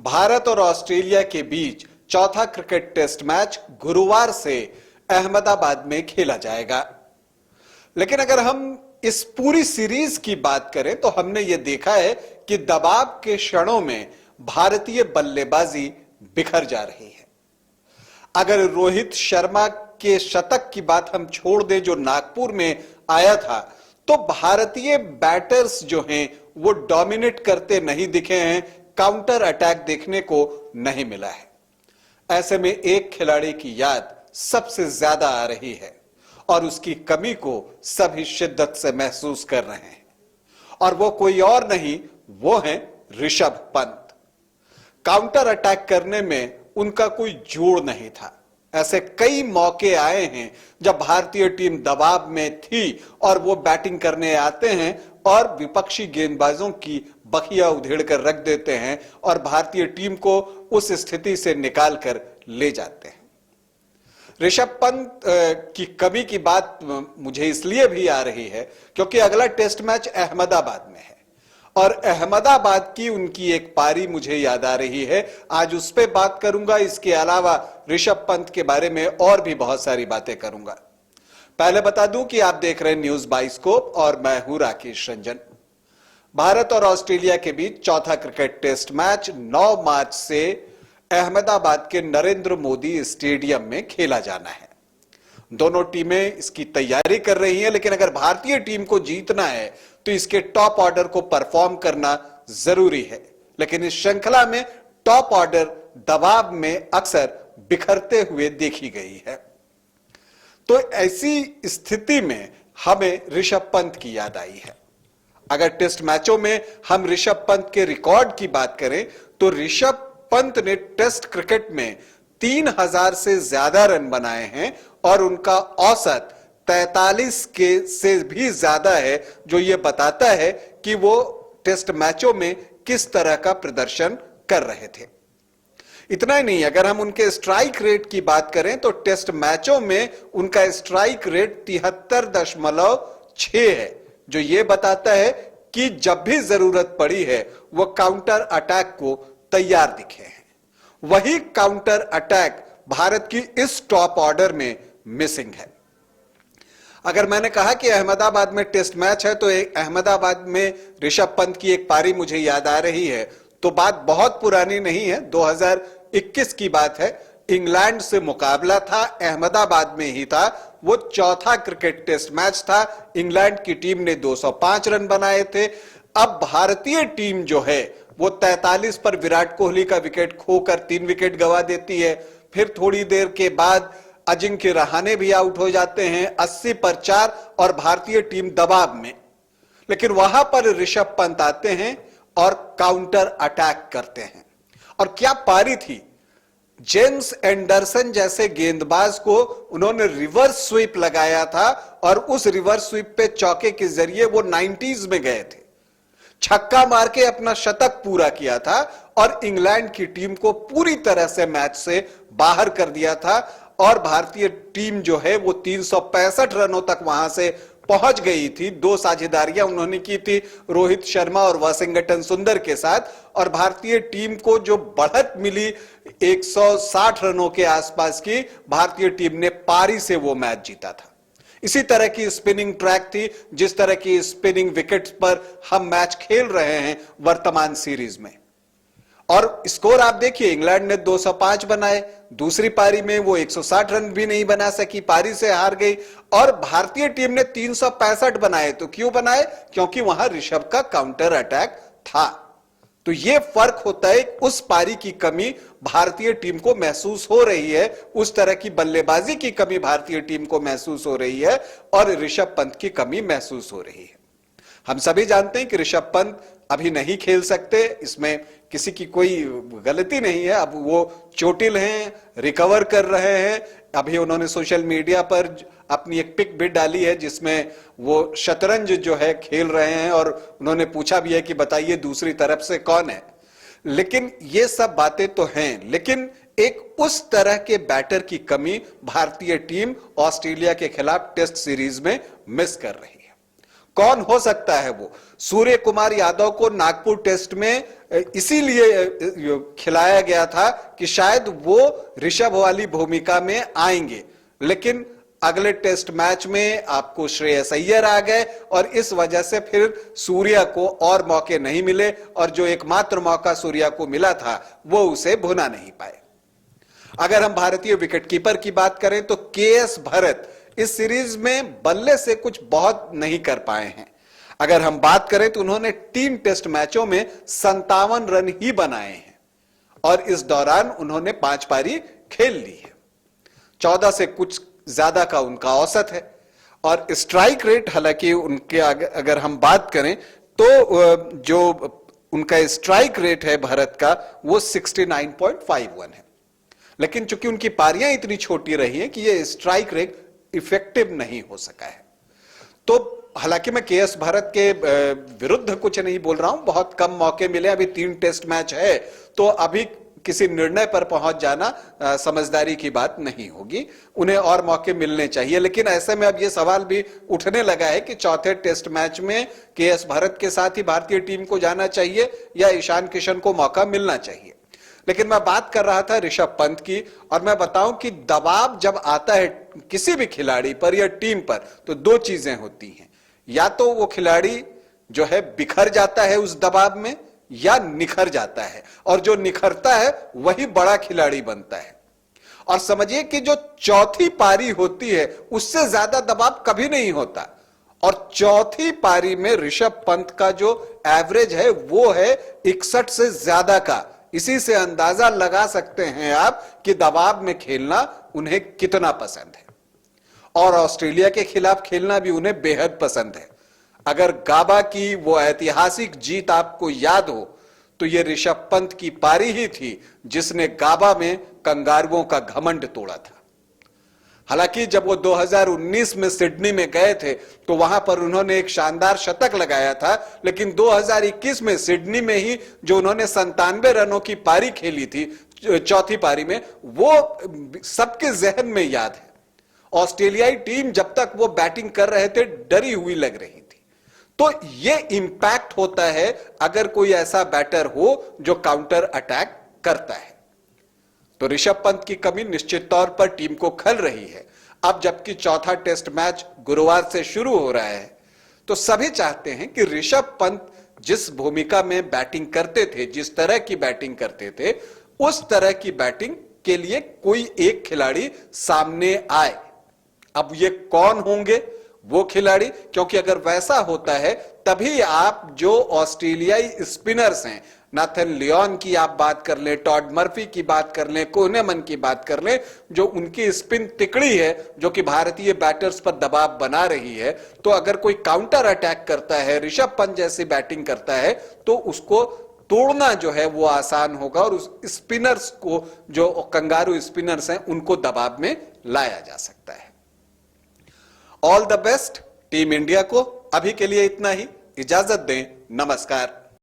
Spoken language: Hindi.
भारत और ऑस्ट्रेलिया के बीच चौथा क्रिकेट टेस्ट मैच गुरुवार से अहमदाबाद में खेला जाएगा। लेकिन अगर हम इस पूरी सीरीज की बात करें तो हमने यह देखा है कि दबाव के क्षणों में भारतीय बल्लेबाजी बिखर जा रही है। अगर रोहित शर्मा के शतक की बात हम छोड़ दें जो नागपुर में आया था, तो भारतीय बैटर्स जो हैं वो डोमिनेट करते नहीं दिखे हैं, काउंटर अटैक देखने को नहीं मिला है। ऐसे में एक खिलाड़ी की याद सबसे ज्यादा आ रही है और उसकी कमी को सभी शिद्दत से महसूस कर रहे हैं, और वो कोई और नहीं, वो है ऋषभ पंत। काउंटर अटैक करने में उनका कोई जोड़ नहीं था। ऐसे कई मौके आए हैं जब भारतीय टीम दबाव में थी और वो बैटिंग करने आते हैं और विपक्षी गेंदबाजों की बखिया उधेड़ कर रख देते हैं और भारतीय टीम को उस स्थिति से निकाल कर ले जाते हैं। ऋषभ पंत की कमी की बात मुझे इसलिए भी आ रही है क्योंकि अगला टेस्ट मैच अहमदाबाद में है और अहमदाबाद की उनकी एक पारी मुझे याद आ रही है। आज उस पर बात करूंगा। इसके अलावा ऋषभ पंत के बारे में और भी बहुत सारी बातें करूंगा। पहले बता दूं कि आप देख रहे हैं न्यूज बाइस्कोप और मैं हूं राकेश रंजन। भारत और ऑस्ट्रेलिया के बीच चौथा क्रिकेट टेस्ट मैच 9 मार्च से अहमदाबाद के नरेंद्र मोदी स्टेडियम में खेला जाना है। दोनों टीमें इसकी तैयारी कर रही हैं, लेकिन अगर भारतीय टीम को जीतना है तो इसके टॉप ऑर्डर को परफॉर्म करना जरूरी है। लेकिन इस श्रृंखला में टॉप ऑर्डर दबाव में अक्सर बिखरते हुए देखी गई है। तो ऐसी स्थिति में हमें ऋषभ पंत की याद आई है। अगर टेस्ट मैचों में हम ऋषभ पंत के रिकॉर्ड की बात करें तो ऋषभ पंत ने टेस्ट क्रिकेट में 3000 से ज्यादा रन बनाए हैं और उनका औसत 43 के से भी ज्यादा है, जो यह बताता है कि वो टेस्ट मैचों में किस तरह का प्रदर्शन कर रहे थे। इतना ही नहीं, अगर हम उनके स्ट्राइक रेट की बात करें तो टेस्ट मैचों में उनका स्ट्राइक रेट 73.6 है, जो यह बताता है कि जब भी जरूरत पड़ी है वो काउंटर अटैक को तैयार दिखे हैं। वही काउंटर अटैक भारत की इस टॉप ऑर्डर में मिसिंग है। अगर मैंने कहा कि अहमदाबाद में टेस्ट मैच है तो अहमदाबाद में ऋषभ पंत की एक पारी मुझे याद आ रही है, तो बात बहुत पुरानी नहीं है, 2021 की बात है। इंग्लैंड से मुकाबला था, अहमदाबाद में ही था। वो चौथा क्रिकेट टेस्ट मैच था। इंग्लैंड की टीम ने 205 रन बनाए थे। अब भारतीय टीम जो है वो 43 पर विराट कोहली का विकेट खोकर 3 विकेट गंवा देती है। फिर थोड़ी देर के बाद अजिंक्य रहाणे भी आउट हो जाते हैं, 80 पर 4 और भारतीय टीम दबाव में। लेकिन वहां पर ऋषभ पंत आते हैं और काउंटर अटैक करते हैं। और क्या पारी थी! जेम्स एंडरसन जैसे गेंदबाज को उन्होंने रिवर्स स्वीप लगाया था और उस रिवर्स स्वीप पे चौके के जरिए वो 90s में गए थे, छक्का मार के अपना शतक पूरा किया था और इंग्लैंड की टीम को पूरी तरह से मैच से बाहर कर दिया था। और भारतीय टीम जो है वो 365 रनों तक वहां से पहुंच गई थी। 2 साझेदारियां उन्होंने की थी रोहित शर्मा और वाशिंगटन सुंदर के साथ, और भारतीय टीम को जो बढ़त मिली 160 रनों के आसपास की, भारतीय टीम ने पारी से वो मैच जीता था। इसी तरह की स्पिनिंग ट्रैक थी, जिस तरह की स्पिनिंग विकेट्स पर हम मैच खेल रहे हैं वर्तमान सीरीज में। और स्कोर आप देखिए, इंग्लैंड ने 205 बनाए, दूसरी पारी में वो 160 रन भी नहीं बना सकी, पारी से हार गई। और भारतीय टीम ने 365 बनाए। तो क्यों बनाए? क्योंकि वहां ऋषभ का काउंटर अटैक था। तो यह फर्क होता है, उस पारी की कमी भारतीय टीम को महसूस हो रही है, उस तरह की बल्लेबाजी की कमी भारतीय टीम को महसूस हो रही है और ऋषभ पंत की कमी महसूस हो रही है। हम सभी जानते हैं कि ऋषभ पंत अभी नहीं खेल सकते, इसमें किसी की कोई गलती नहीं है। अब वो चोटिल हैं, रिकवर कर रहे हैं। अभी उन्होंने सोशल मीडिया पर अपनी एक पिक भी डाली है जिसमें वो शतरंज जो है खेल रहे हैं और उन्होंने पूछा भी है कि बताइए दूसरी तरफ से कौन है। लेकिन ये सब बातें तो हैं, लेकिन एक उस तरह के बैटर की कमी भारतीय टीम ऑस्ट्रेलिया के खिलाफ टेस्ट सीरीज में मिस कर रही है। कौन हो सकता है वो? सूर्य कुमार यादव को नागपुर टेस्ट में इसीलिए खिलाया गया था कि शायद वो ऋषभ वाली भूमिका में आएंगे, लेकिन अगले टेस्ट मैच में आपको श्रेयस अय्यर आ गए और इस वजह से फिर सूर्या को और मौके नहीं मिले और जो एकमात्र मौका सूर्या को मिला था वो उसे भुना नहीं पाए। अगर हम भारतीय विकेटकीपर की बात करें तो केएस भरत इस सीरीज में बल्ले से कुछ बहुत नहीं कर पाए हैं। अगर हम बात करें तो उन्होंने 3 टेस्ट मैचों में 57 रन ही बनाए हैं और इस दौरान उन्होंने 5 पारी खेल ली है। 14 से कुछ ज्यादा का उनका औसत है और स्ट्राइक रेट, हालांकि उनके अगर हम बात करें तो जो उनका स्ट्राइक रेट है भारत का वो 69.51 है, लेकिन चूंकि उनकी पारियां इतनी छोटी रही हैं कि ये स्ट्राइक रेट इफेक्टिव नहीं हो सका है। तो हालांकि मैं केएस भारत के विरुद्ध कुछ नहीं बोल रहा हूं, बहुत कम मौके मिले, अभी 3 टेस्ट मैच है, तो अभी किसी निर्णय पर पहुंच जाना समझदारी की बात नहीं होगी, उन्हें और मौके मिलने चाहिए। लेकिन ऐसे में अब यह सवाल भी उठने लगा है कि चौथे टेस्ट मैच में केएस भारत के साथ ही भारतीय टीम को जाना चाहिए या ईशान किशन को मौका मिलना चाहिए। लेकिन मैं बात कर रहा था ऋषभ पंत की, और मैं बताऊं कि दबाव जब आता है किसी भी खिलाड़ी पर या टीम पर तो 2 चीजें होती हैं, या तो वो खिलाड़ी जो है बिखर जाता है उस दबाव में या निखर जाता है, और जो निखरता है वही बड़ा खिलाड़ी बनता है। और समझिए कि जो चौथी पारी होती है उससे ज्यादा दबाव कभी नहीं होता, और चौथी पारी में ऋषभ पंत का जो एवरेज है वो है 61 से ज्यादा का। इसी से अंदाजा लगा सकते हैं आप कि दबाव में खेलना उन्हें कितना पसंद है, और ऑस्ट्रेलिया के खिलाफ खेलना भी उन्हें बेहद पसंद है। अगर गाबा की वो ऐतिहासिक जीत आपको याद हो तो ये ऋषभ पंत की पारी ही थी जिसने गाबा में कंगारुओं का घमंड तोड़ा था। हालांकि जब वो 2019 में सिडनी में गए थे तो वहां पर उन्होंने एक शानदार शतक लगाया था, लेकिन 2021 में सिडनी में ही जो उन्होंने 97 रनों की पारी खेली थी चौथी पारी में, वो सबके जहन में याद है। ऑस्ट्रेलियाई टीम जब तक वो बैटिंग कर रहे थे डरी हुई लग रही थी। तो ये इंपैक्ट होता है अगर कोई ऐसा बैटर हो जो काउंटर अटैक करता है। तो ऋषभ पंत की कमी निश्चित तौर पर टीम को खल रही है। अब जबकि चौथा टेस्ट मैच गुरुवार से शुरू हो रहा है तो सभी चाहते हैं कि ऋषभ पंत जिस भूमिका में बैटिंग करते थे, जिस तरह की बैटिंग करते थे, उस तरह की बैटिंग के लिए कोई एक खिलाड़ी सामने आए। अब ये कौन होंगे वो खिलाड़ी? क्योंकि अगर वैसा होता है तभी आप जो ऑस्ट्रेलियाई स्पिनर्स हैं, नाथन लियोन की आप बात कर लें, टॉड मर्फी की बात कर लें, कोहनेमन की बात कर लें, जो उनकी स्पिन तिकड़ी है जो कि भारतीय बैटर्स पर दबाव बना रही है, तो अगर कोई काउंटर अटैक करता है, ऋषभ पंत जैसी बैटिंग करता है, तो उसको तोड़ना जो है वो आसान होगा और उस स्पिनर्स को, जो कंगारू स्पिनर्स हैं, उनको दबाव में लाया जा सकता है। All the best team India को। अभी के लिए इतना ही, इजाजत दें, नमस्कार।